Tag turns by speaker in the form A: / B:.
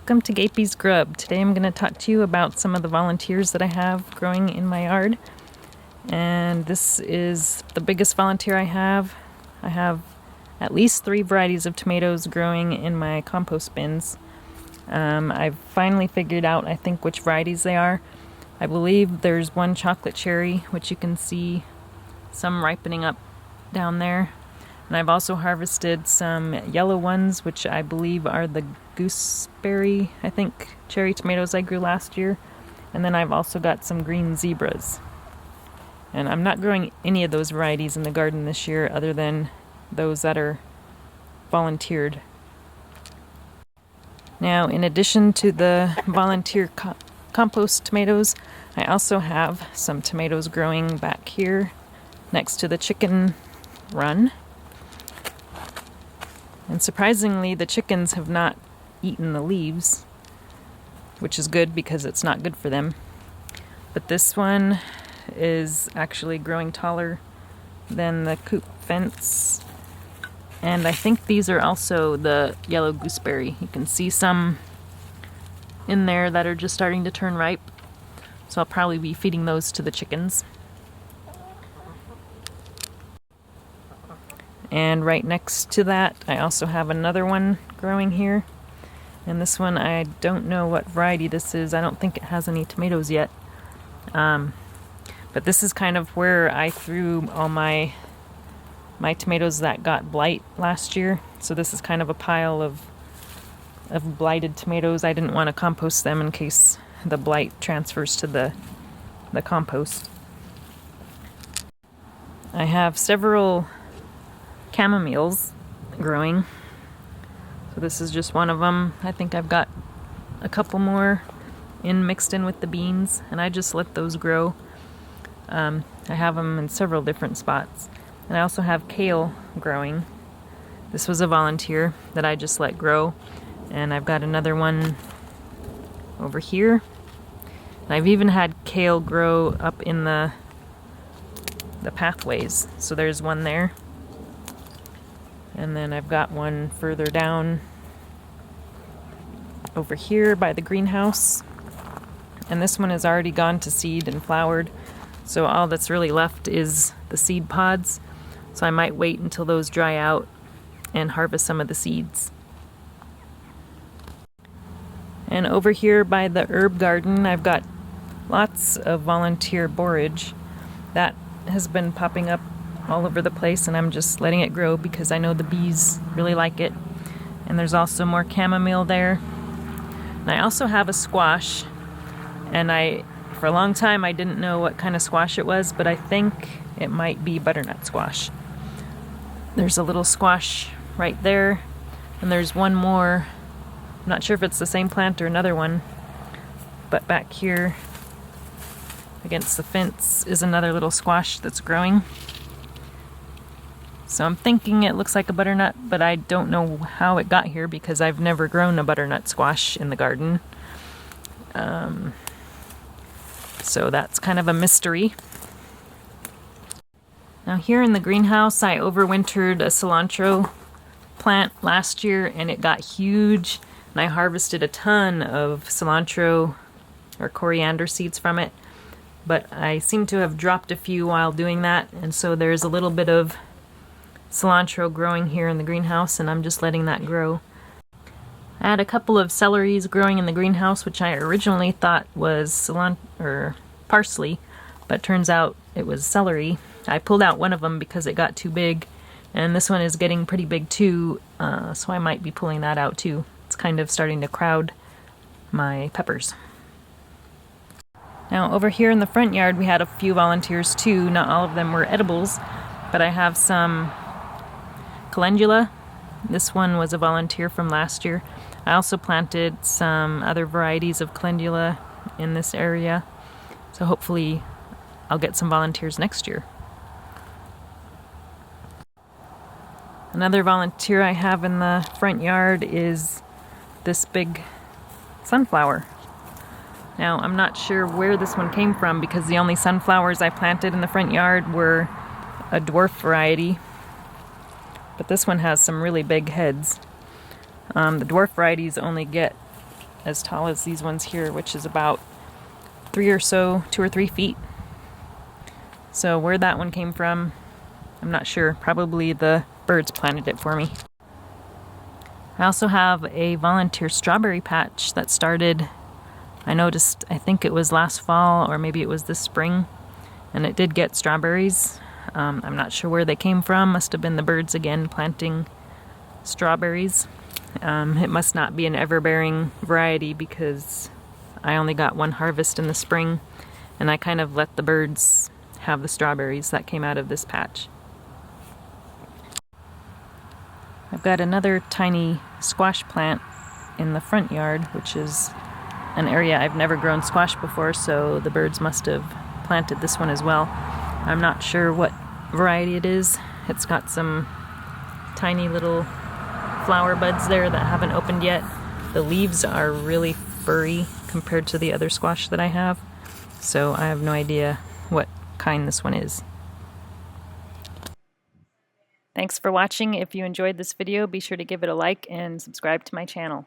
A: Welcome to Gapey's Grub. Today I'm going to talk to you about some of the volunteers that I have growing in my yard. And this is the biggest volunteer I have. I have at least 3 varieties of tomatoes growing in my compost bins. I've finally figured out, I think, which varieties they are. I believe there's one chocolate cherry, which you can see some ripening up down there. And I've also harvested some yellow ones, which I believe are the Gooseberry, I think, cherry tomatoes I grew last year. And then I've also got some green zebras. And I'm not growing any of those varieties in the garden this year other than those that are volunteered. Now, in addition to the volunteer compost tomatoes, I also have some tomatoes growing back here next to the chicken run. And surprisingly, the chickens have not eaten the leaves, which is good because it's not good for them. But this one is actually growing taller than the coop fence. And I think these are also the yellow gooseberry. You can see some in there that are just starting to turn ripe. So I'll probably be feeding those to the chickens. And right next to that, I also have another one growing here. And this one, I don't know what variety this is. I don't think it has any tomatoes yet. But this is kind of where I threw all my tomatoes that got blight last year. So this is kind of a pile of blighted tomatoes. I didn't want to compost them in case the blight transfers to the compost. I have several chamomiles growing. So this is just one of them. I think I've got a couple more mixed in with the beans, and I just let those grow. I have them in several different spots. And I also have kale growing. This was a volunteer that I just let grow. And I've got another one over here. And I've even had kale grow up in the pathways. So there's one there. And then I've got one further down over here by the greenhouse. And this one has already gone to seed and flowered. So all that's really left is the seed pods. So I might wait until those dry out and harvest some of the seeds. And over here by the herb garden, I've got lots of volunteer borage. That has been popping up all over the place, and I'm just letting it grow because I know the bees really like it. And there's also more chamomile there. And I also have a squash, and for a long time I didn't know what kind of squash it was, but I think it might be butternut squash. There's a little squash right there, and there's one more. I'm not sure if it's the same plant or another one, but back here against the fence is another little squash that's growing. So I'm thinking it looks like a butternut, but I don't know how it got here because I've never grown a butternut squash in the garden. So that's kind of a mystery. Now here in the greenhouse, I overwintered a cilantro plant last year and it got huge. And I harvested a ton of cilantro or coriander seeds from it. But I seem to have dropped a few while doing that. And so there's a little bit of cilantro growing here in the greenhouse, and I'm just letting that grow. I had a couple of celeries growing in the greenhouse, which I originally thought was parsley, but turns out it was celery. I pulled out one of them because it got too big, and this one is getting pretty big too, so I might be pulling that out too. It's kind of starting to crowd my peppers. Now over here in the front yard we had a few volunteers too. Not all of them were edibles, but I have some Calendula. This one was a volunteer from last year. I also planted some other varieties of Calendula in this area, so hopefully I'll get some volunteers next year. Another volunteer I have in the front yard is this big sunflower. Now I'm not sure where this one came from because the only sunflowers I planted in the front yard were a dwarf variety. But this one has some really big heads. The dwarf varieties only get as tall as these ones here, which is about 2 or 3 feet. So where that one came from, I'm not sure. Probably the birds planted it for me. I also have a volunteer strawberry patch that started, I noticed, I think it was last fall or maybe it was this spring, and it did get strawberries. I'm not sure where they came from. Must have been the birds again planting strawberries. It must not be an ever-bearing variety because I only got one harvest in the spring, and I kind of let the birds have the strawberries that came out of this patch. I've got another tiny squash plant in the front yard, which is an area I've never grown squash before, so the birds must have planted this one as well. I'm not sure what variety it is. It's got some tiny little flower buds there that haven't opened yet. The leaves are really furry compared to the other squash that I have, so I have no idea what kind this one is. Thanks for watching. If you enjoyed this video, be sure to give it a like and subscribe to my channel.